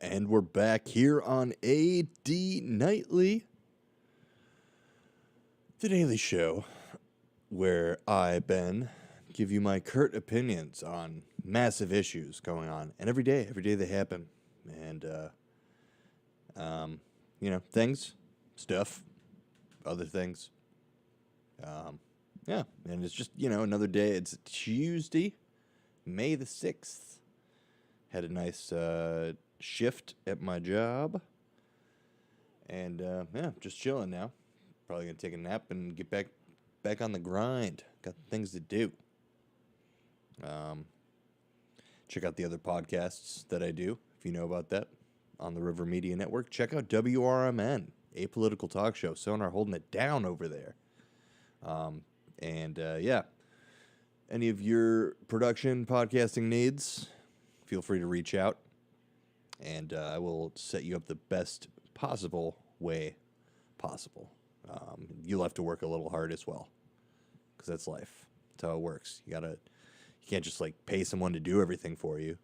And we're back here on AD Nightly, the daily show where I, Ben, give you my curt opinions on massive issues going on. And every day they happen. And, things, stuff, other things. Yeah, and it's just, another day. It's Tuesday, May the 6th. Had a nice shift at my job. And, just chilling now. Probably going to take a nap and get back on the grind. Got things to do. Check out the other podcasts that I do, if you know about that, on the River Media Network. Check out WRMN, Apolitical Talk Show. Sonar holding it down over there. Any of your production podcasting needs, feel free to reach out, and I will set you up the best possible way possible. You'll have to work a little hard as well, because that's life. That's how it works. You can't just pay someone to do everything for you.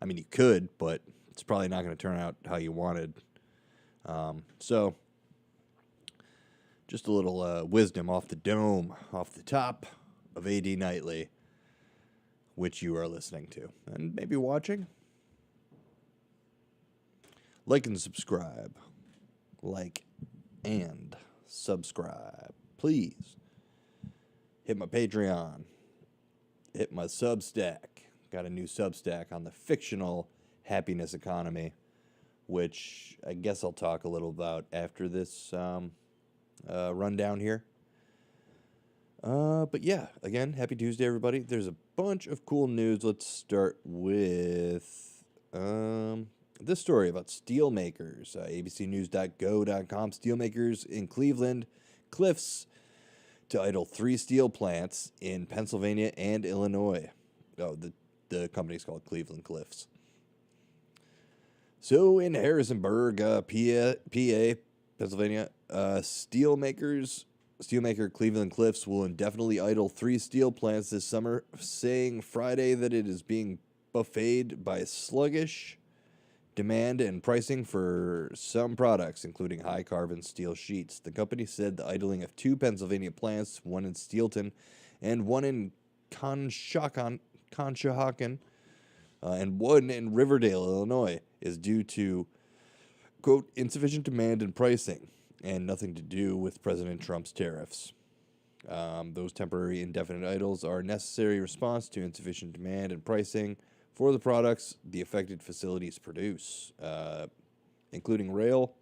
I mean, you could, but it's probably not going to turn out how you wanted. So, just a little wisdom off the dome, off the top of AD Nightly, which you are listening to and maybe watching. Like and subscribe. Like and subscribe. Please. Hit my Patreon. Hit my Substack. Got a new Substack on the fictional happiness economy, which I guess I'll talk a little about after this rundown here. But yeah, again, happy Tuesday, everybody. There's a bunch of cool news. Let's start with this story about steelmakers. abcnews.go.com. Steelmakers in Cleveland Cliffs to idle 3 steel plants in Pennsylvania and Illinois. Oh, the company's called Cleveland Cliffs. So in Harrisonburg, PA, Pennsylvania, steelmaker Cleveland Cliffs will indefinitely idle 3 steel plants this summer, saying Friday that it is being buffeted by sluggish demand and pricing for some products, including high-carbon steel sheets. The company said the idling of 2 Pennsylvania plants, one in Steelton and one in Conshohocken, and one in Riverdale, Illinois, is due to, quote, insufficient demand and pricing, and nothing to do with President Trump's tariffs. Those temporary indefinite idles are a necessary response to insufficient demand and pricing for the products the affected facilities produce, including rail,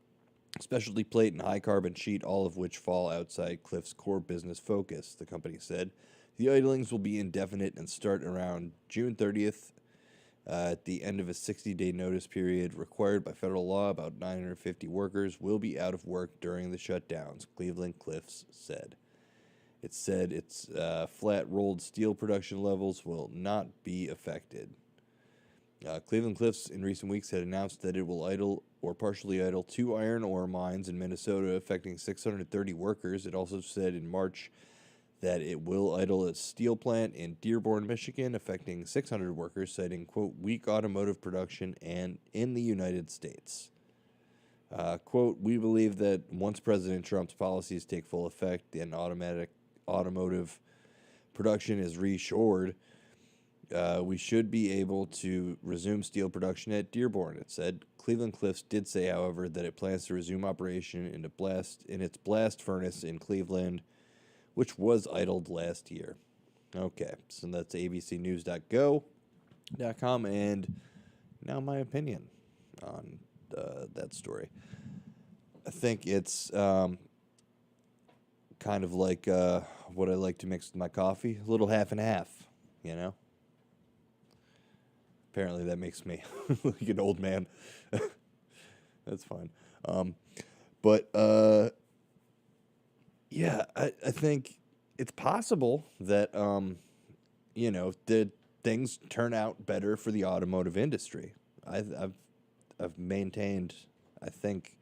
specialty plate, and high-carbon sheet, all of which fall outside Cliff's core business focus, the company said. The idlings will be indefinite and start around June 30th. At the end of a 60-day notice period required by federal law, about 950 workers will be out of work during the shutdowns, Cleveland Cliffs said. It said its flat-rolled steel production levels will not be affected. Cleveland Cliffs in recent weeks had announced that it will idle or partially idle 2 iron ore mines in Minnesota, affecting 630 workers. It also said in March that it will idle a steel plant in Dearborn, Michigan, affecting 600 workers, citing, quote, weak automotive production and in the United States. Quote, we believe that once President Trump's policies take full effect and automotive production is reshored, we should be able to resume steel production at Dearborn, it said. Cleveland Cliffs did say, however, that it plans to resume operation in its blast furnace in Cleveland, which was idled last year. Okay, so that's abcnews.go.com, and now my opinion on that story. I think it's kind of like what I like to mix with my coffee, a little half and half, Apparently that makes me like an old man. That's fine. Yeah, I think it's possible that, that things turn out better for the automotive industry. I've maintained, I think,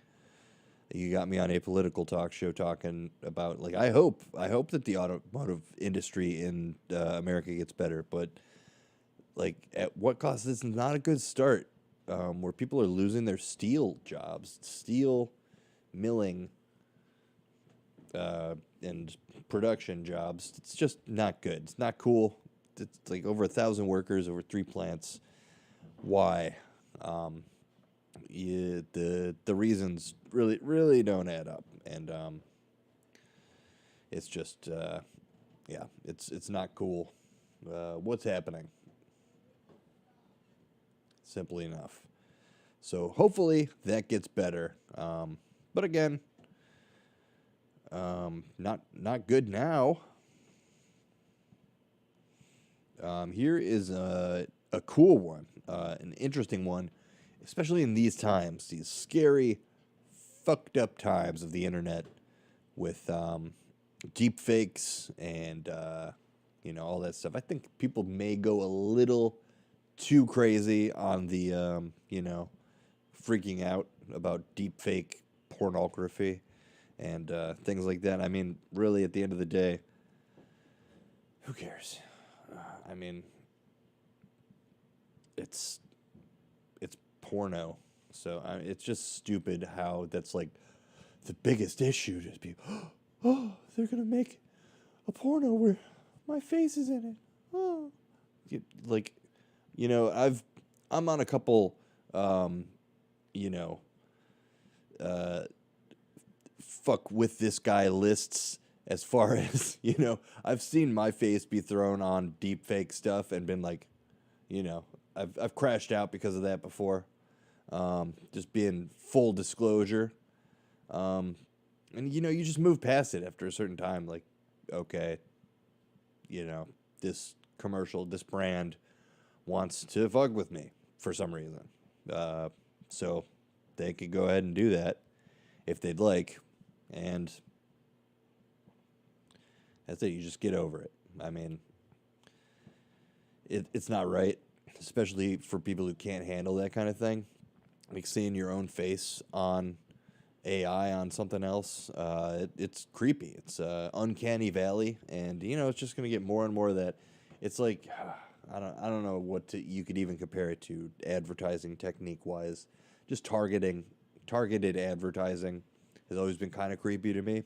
you got me on Apolitical Talk Show talking about, I hope that the automotive industry in America gets better, but, at what cost? This is not a good start where people are losing their steel jobs, steel milling and production jobs. It's just not good. It's not cool. It's like over 1,000 workers over 3 plants. Why? The reasons really don't add up, and it's just it's not cool. What's happening? Simply enough. So hopefully that gets better. But again, not good now. Here is a cool one, an interesting one, especially in these times, these scary, fucked up times of the internet with deep fakes and all that stuff. I think people may go a little too crazy on the freaking out about deep fake pornography and things like that. I mean, really, at the end of the day, who cares? I mean, it's porno, so it's just stupid how that's like the biggest issue. Just be, oh, they're gonna make a porno where my face is in it. Oh, I'm on a couple, fuck with this guy lists. As far as, I've seen my face be thrown on deep fake stuff and been like, I've crashed out because of that before. Just being full disclosure. And, you just move past it after a certain time. Like, okay, this commercial, this brand wants to fuck with me for some reason. So they could go ahead and do that if they'd like. And that's it. You just get over it. I mean, it's not right, especially for people who can't handle that kind of thing. Like seeing your own face on AI on something else, it's creepy. It's uncanny valley, and it's just gonna get more and more of that. It's like I don't know what you could even compare it to advertising technique wise. Just targeted advertising has always been kind of creepy to me.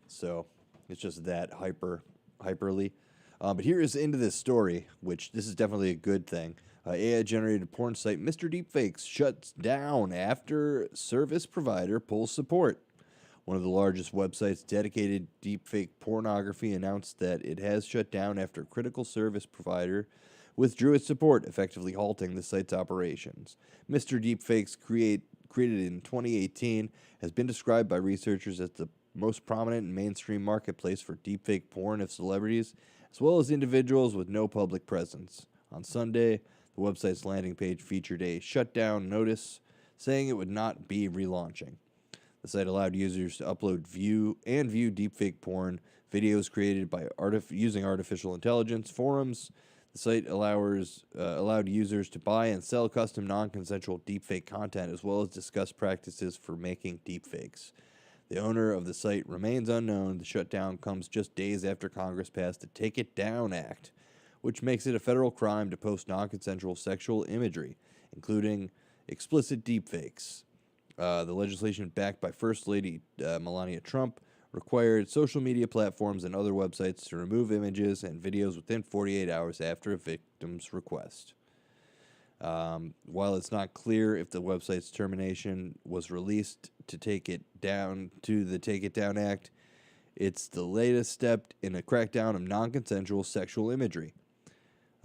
So it's just that hyperly. But here is into this story, which this is definitely a good thing. AI-generated porn site Mr. Deepfakes shuts down after service provider pulls support. One of the largest websites dedicated to deepfake pornography announced that it has shut down after a critical service provider withdrew its support, effectively halting the site's operations. Mr. Deepfakes, created in 2018, has been described by researchers as the most prominent and mainstream marketplace for deepfake porn of celebrities, as well as individuals with no public presence. On Sunday, the website's landing page featured a shutdown notice saying it would not be relaunching. The site allowed users to upload, view deepfake porn videos created by using artificial intelligence. Forums. The site allowed users to buy and sell custom non-consensual deepfake content, as well as discuss practices for making deepfakes. The owner of the site remains unknown. The shutdown comes just days after Congress passed the Take It Down Act, which makes it a federal crime to post non-consensual sexual imagery, including explicit deepfakes. The legislation, backed by First Lady Melania Trump, required social media platforms and other websites to remove images and videos within 48 hours after a victim's request. While it's not clear if the website's termination was released to take it down to the Take It Down Act, it's the latest step in a crackdown of non-consensual sexual imagery.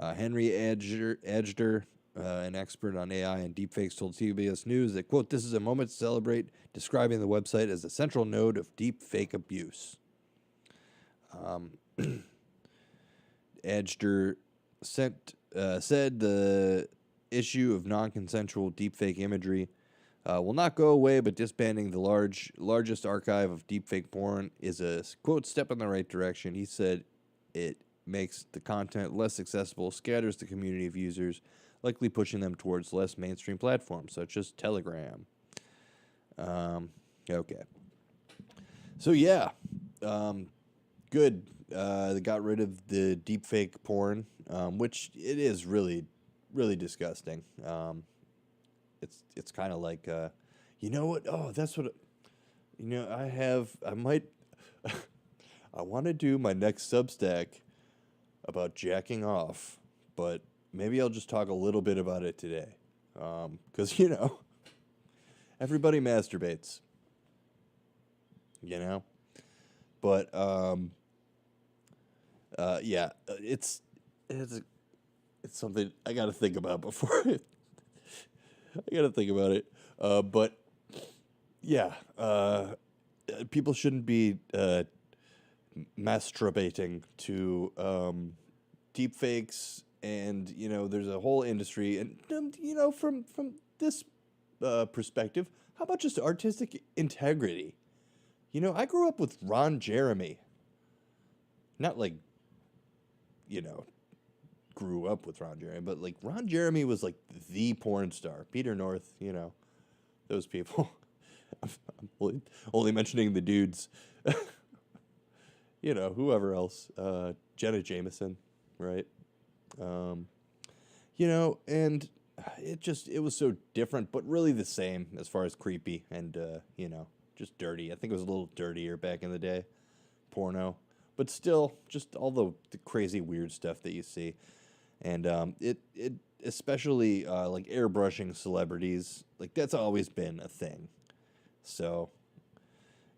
Henry Adger, an expert on AI and deepfakes, told CBS News that, quote, "This is a moment to celebrate," describing the website as a central node of deepfake abuse. Adger said the issue of non-consensual deepfake imagery will not go away, but disbanding the largest archive of deepfake porn is a, quote, "step in the right direction." He said it makes the content less accessible, scatters the community of users, likely pushing them towards less mainstream platforms, such as Telegram. Okay. So, yeah. Good. They got rid of the deepfake porn, which it is really, really disgusting. It's kind of like, you know what? Oh, that's what. I might. I want to do my next Substack about jacking off, but maybe I'll just talk a little bit about it today, because everybody masturbates, you know. But yeah, it's it's something I got to think about before. I got to think about it. But yeah, people shouldn't be masturbating to deep fakes, and there's a whole industry, and from this perspective, how about just artistic integrity? I grew up with Ron Jeremy. Not like, you know, grew up with Ron Jeremy, but like Ron Jeremy was like the porn star. Peter North, those people. I'm only mentioning the dudes. Whoever else. Jenna Jameson, right? Um, and it was so different, but really the same as far as creepy and, just dirty. I think it was a little dirtier back in the day, porno, but still just all the crazy weird stuff that you see. And it especially like airbrushing celebrities, like that's always been a thing. So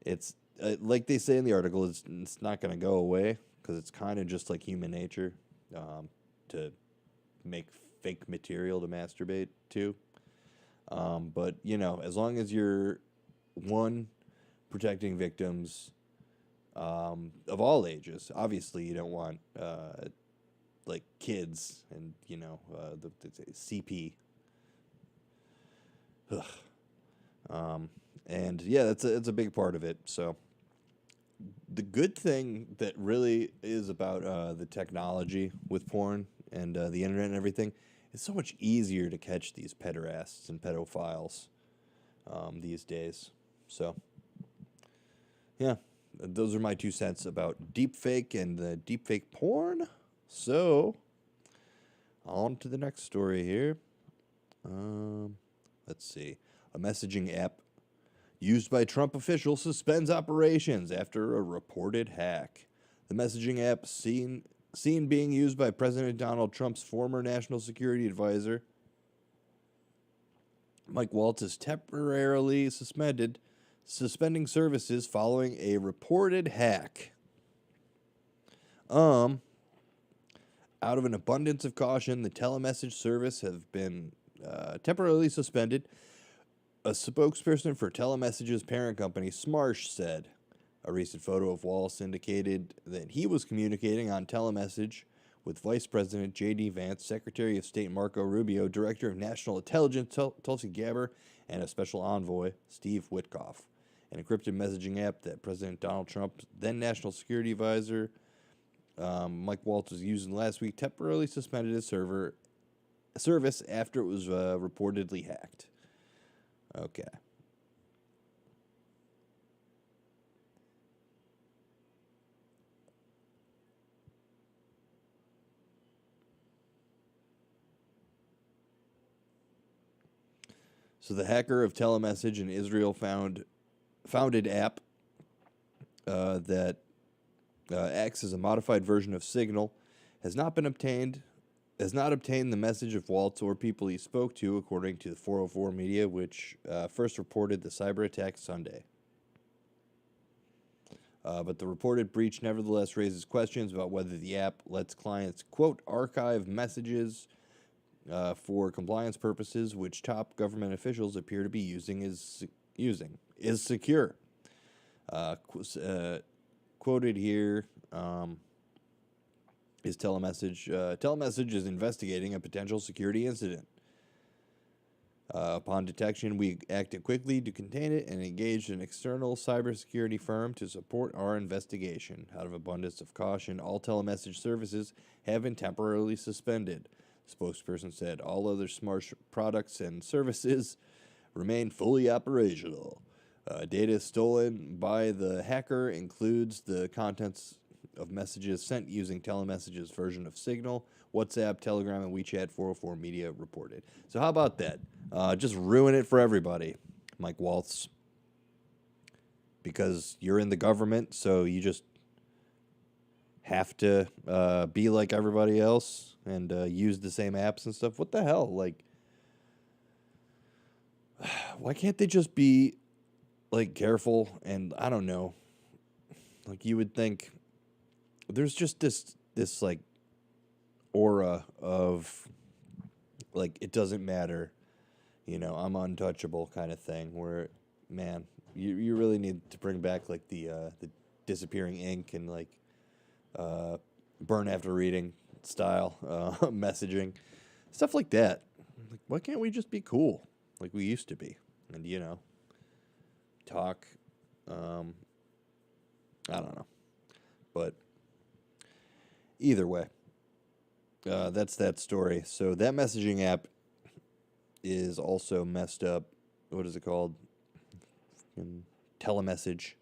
it's like they say in the article, it's not going to go away because it's kind of just like human nature to make fake material to masturbate to. But as long as you're one protecting victims of all ages, obviously you don't want like kids and the CP. Ugh. And yeah, it's a big part of it. So the good thing that really is about the technology with porn and the internet and everything, it's so much easier to catch these pederasts and pedophiles these days. So yeah, those are my 2 cents about deepfake and the deepfake porn. So on to the next story here. Let's see. A messaging app used by Trump officials suspends operations after a reported hack. The messaging app seen being used by President Donald Trump's former national security advisor, Mike Waltz, is temporarily suspending services following a reported hack. Out of an abundance of caution, the telemessage service have been temporarily suspended. A spokesperson for Telemessage's parent company, Smarsh, said. A recent photo of Wallace indicated that he was communicating on Telemessage with Vice President J.D. Vance, Secretary of State Marco Rubio, Director of National Intelligence Tulsi Gabbard, and a special envoy, Steve Witkoff. An encrypted messaging app that President Donald Trump, then National Security Advisor, Mike Waltz, was using last week, temporarily suspended his service after it was reportedly hacked. Okay. So the hacker of Telemessage in Israel founded app that acts as a modified version of Signal has not obtained the message of Waltz or people he spoke to, according to the 404 media, which first reported the cyber attack Sunday. But the reported breach nevertheless raises questions about whether the app lets clients, quote, archive messages for compliance purposes, which top government officials appear to be using is secure. Quoted here is Telemessage. Telemessage is investigating a potential security incident. Upon detection, we acted quickly to contain it and engaged an external cybersecurity firm to support our investigation. Out of abundance of caution, all telemessage services have been temporarily suspended. The spokesperson said all other Smarsh products and services remain fully operational. Data stolen by the hacker includes the contents of messages sent using Telemessage's version of Signal, WhatsApp, Telegram, and WeChat, 404 Media reported. So how about that? Just ruin it for everybody, Mike Waltz. Because you're in the government, so you just have to be like everybody else and use the same apps and stuff. What the hell? Like, why can't they just be, like, careful? And I don't know. Like, you would think there's just this like, aura of, like, it doesn't matter. You know, I'm untouchable kind of thing where, man, you really need to bring back, like, the disappearing ink and, like, burn after reading style messaging. Stuff like that. Like, why can't we just be cool like we used to be? And, you know, talk. I don't know. But either way, that's that story. So that messaging app is also messed up. What is it called? Telemessage.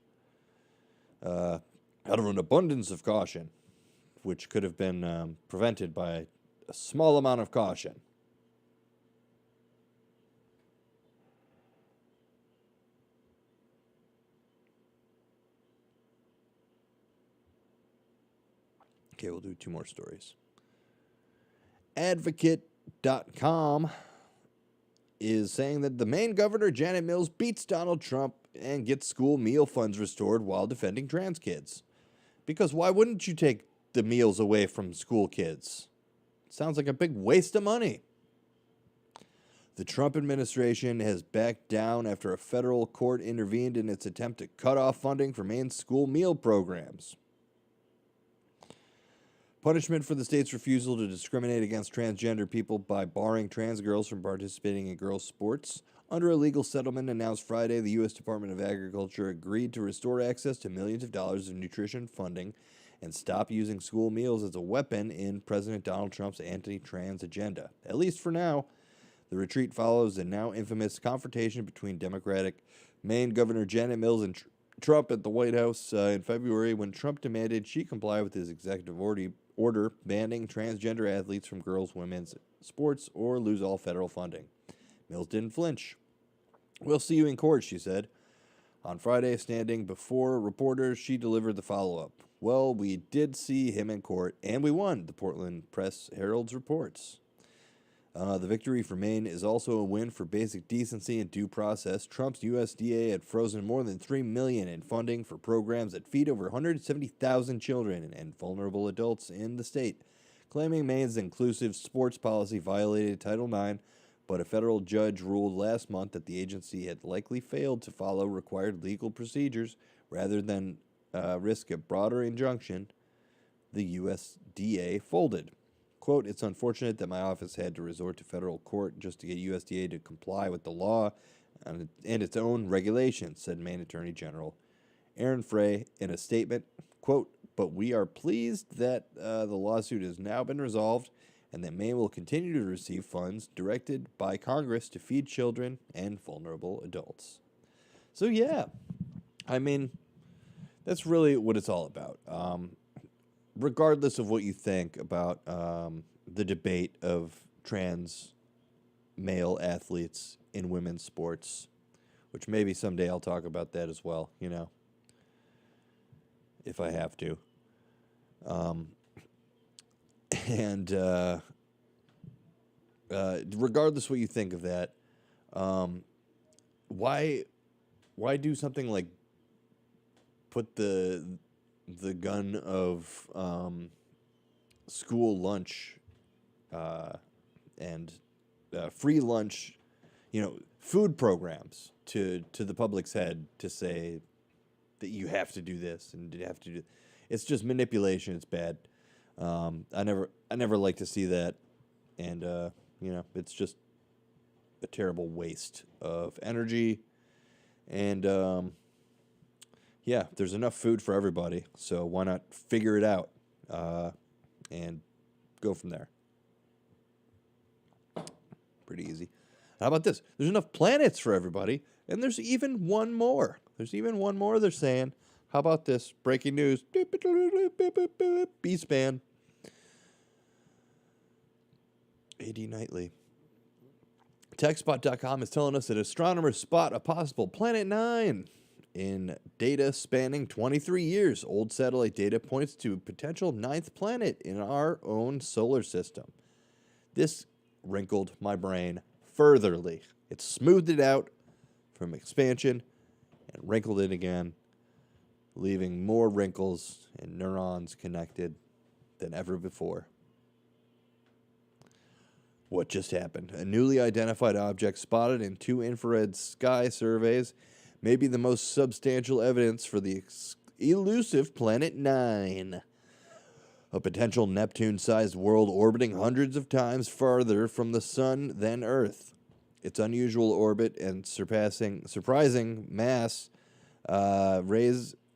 Out of an abundance of caution, which could have been prevented by a small amount of caution. Okay, we'll do two more stories. Advocate.com is saying that the Maine governor, Janet Mills, beats Donald Trump and gets school meal funds restored while defending trans kids. Because why wouldn't you take the meals away from school kids? Sounds like a big waste of money. The Trump administration has backed down after a federal court intervened in its attempt to cut off funding for Maine's school meal programs. Punishment for the state's refusal to discriminate against transgender people by barring trans girls from participating in girls' sports. Under a legal settlement announced Friday, the U.S. Department of Agriculture agreed to restore access to millions of dollars of nutrition funding and stop using school meals as a weapon in President Donald Trump's anti-trans agenda. At least for now. The retreat follows a now infamous confrontation between Democratic Maine Governor Janet Mills and Trump at the White House in February when Trump demanded she comply with his executive order banning transgender athletes from girls' women's sports or lose all federal funding. Mills didn't flinch. "We'll see you in court," she said. On Friday, standing before reporters, she delivered the follow-up. "Well, we did see him in court, and we won," the Portland Press-Herald reports. The victory for Maine is also a win for basic decency and due process. Trump's USDA had frozen more than $3 million in funding for programs that feed over 170,000 children and vulnerable adults in the state, claiming Maine's inclusive sports policy violated Title IX, but a federal judge ruled last month that the agency had likely failed to follow required legal procedures rather than risk a broader injunction. The USDA folded. Quote, "It's unfortunate that my office had to resort to federal court just to get USDA to comply with the law and its own regulations," said Maine Attorney General Aaron Frey in a statement. Quote, "But we are pleased that the lawsuit has now been resolved and that Maine will continue to receive funds directed by Congress to feed children and vulnerable adults." So, yeah, I mean, that's really what it's all about. Regardless of what you think about the debate of trans male athletes in women's sports, which maybe someday I'll talk about that as well, you know, if I have to. Regardless what you think of that, why do something like put the gun of school lunch and free lunch, you know, food programs to the public's head to say that you have to do this and you have to do. It's just manipulation. It's bad. I never like to see that, and you know, it's just a terrible waste of energy, and yeah, there's enough food for everybody, so why not figure it out and go from there? Pretty easy. How about this? There's enough planets for everybody, and there's even one more. They're saying, How about this? Breaking news. B-span. AD Nightly. TechSpot.com is telling us that astronomers spot a possible Planet 9 in data spanning 23 years. Old satellite data points to a potential ninth planet in our own solar system. This wrinkled my brain furtherly. It smoothed it out from expansion and wrinkled it again, leaving more wrinkles and neurons connected than ever before. What just happened? A newly identified object spotted in 2 infrared sky surveys may be the most substantial evidence for the elusive Planet 9, a potential Neptune-sized world orbiting hundreds of times farther from the Sun than Earth. Its unusual orbit and surprising mass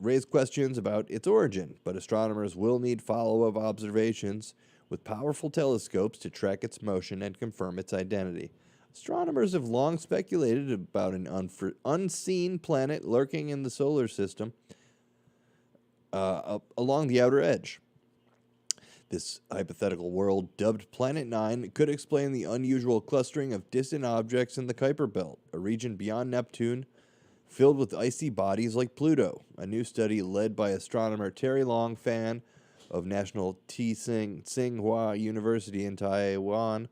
raise questions about its origin, but astronomers will need follow-up observations with powerful telescopes to track its motion and confirm its identity. Astronomers have long speculated about an unseen planet lurking in the solar system along the outer edge. This hypothetical world, dubbed Planet 9, could explain the unusual clustering of distant objects in the Kuiper Belt, a region beyond Neptune filled with icy bodies like Pluto. A new study led by astronomer Terry Long, fan of National Tsinghua University in Taiwan,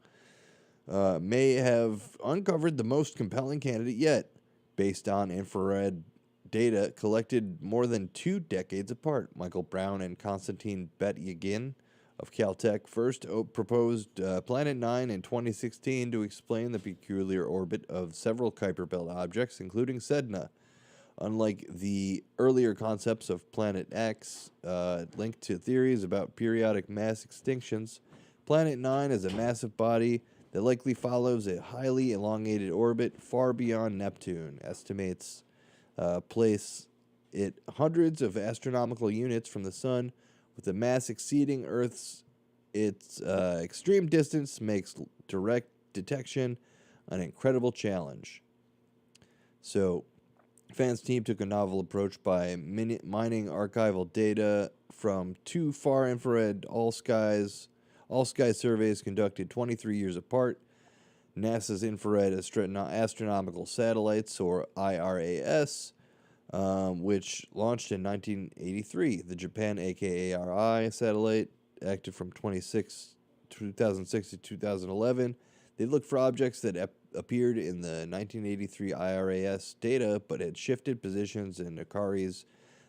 may have uncovered the most compelling candidate yet, based on infrared data collected more than 2 decades apart. Michael Brown and Konstantin Betyagin of Caltech first proposed Planet 9 in 2016 to explain the peculiar orbit of several Kuiper Belt objects, including Sedna. Unlike the earlier concepts of Planet X, linked to theories about periodic mass extinctions, Planet 9 is a massive body that likely follows a highly elongated orbit far beyond Neptune. Estimates place it hundreds of astronomical units from the Sun, with a mass exceeding Earth's. Its extreme distance makes direct detection an incredible challenge. So, Fan's team took a novel approach by mining archival data from 2 far-infrared all-sky surveys conducted 23 years apart. NASA's Infrared Astronomical Satellites, or IRAS, which launched in 1983. The Japan AKARI satellite, active from 2006 to 2011. They looked for objects that appeared in the 1983 IRAS data, but had shifted positions in Akari's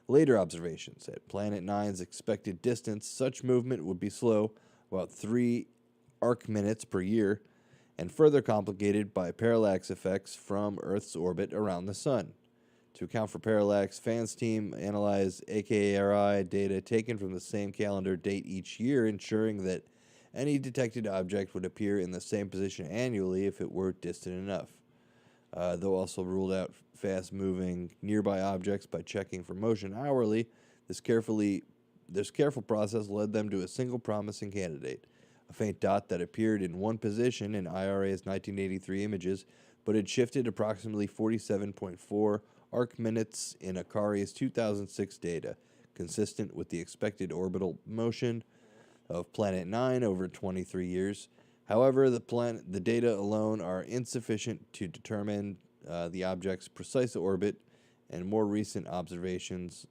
later observations. At Planet 9's expected distance, such movement would be slow, about 3 arc minutes per year, and further complicated by parallax effects from Earth's orbit around the Sun. To account for parallax, Fan's team analyzed AKARI data taken from the same calendar date each year, ensuring that any detected object would appear in the same position annually if it were distant enough. Though also ruled out fast-moving nearby objects by checking for motion hourly, this careful process led them to a single promising candidate, a faint dot that appeared in one position in IRA's 1983 images, but had shifted approximately 47.4 arc minutes in Akari's 2006 data, consistent with the expected orbital motion of Planet 9 over 23 years. However, the data alone are insufficient to determine the object's precise orbit, and more recent observations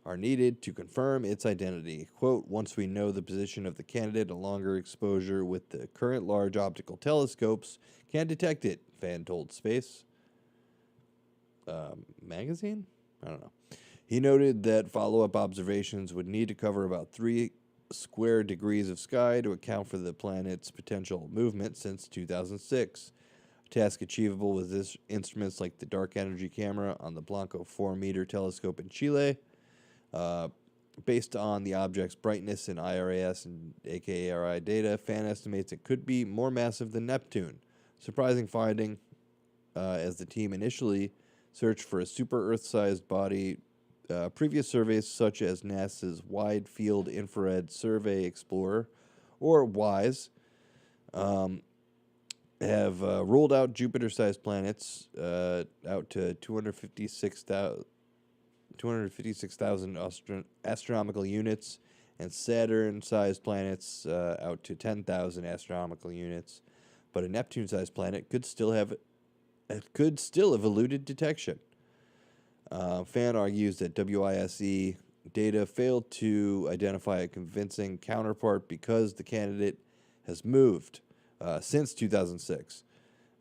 are needed to confirm its identity. Quote, "Once we know the position of the candidate, a longer exposure with the current large optical telescopes can detect it," Fan told Space Magazine? I don't know. He noted that follow-up observations would need to cover about 3 square degrees of sky to account for the planet's potential movement since 2006. A task achievable with instruments like the Dark Energy Camera on the Blanco 4-meter telescope in Chile. Based on the object's brightness in IRAS and AKARI data, Fan estimates it could be more massive than Neptune. Surprising finding, as the team initially searched for a super Earth-sized body. Previous surveys, such as NASA's Wide Field Infrared Survey Explorer, or WISE, have ruled out Jupiter-sized planets out to 256,000 256,000 astronomical units, and Saturn-sized planets out to 10,000 astronomical units. But a Neptune-sized planet could still have eluded detection. Fan argues that WISE data failed to identify a convincing counterpart because the candidate has moved since 2006.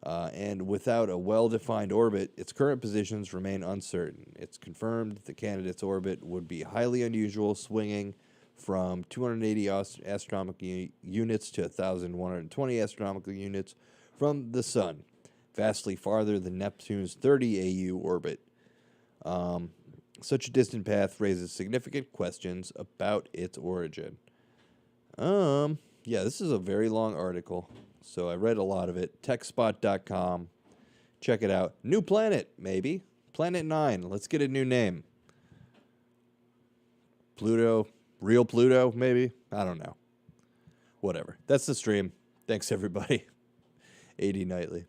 And without a well-defined orbit, its current positions remain uncertain. It's confirmed the candidate's orbit would be highly unusual, swinging from 280 astronomical units to 1,120 astronomical units from the Sun, vastly farther than Neptune's 30 AU orbit. Such a distant path raises significant questions about its origin. Yeah, this is a very long article, so I read a lot of it. Techspot.com. Check it out. New planet, maybe. Planet 9. Let's get a new name. Pluto. Real Pluto, maybe? I don't know. Whatever. That's the stream. Thanks, everybody. AD Nightly.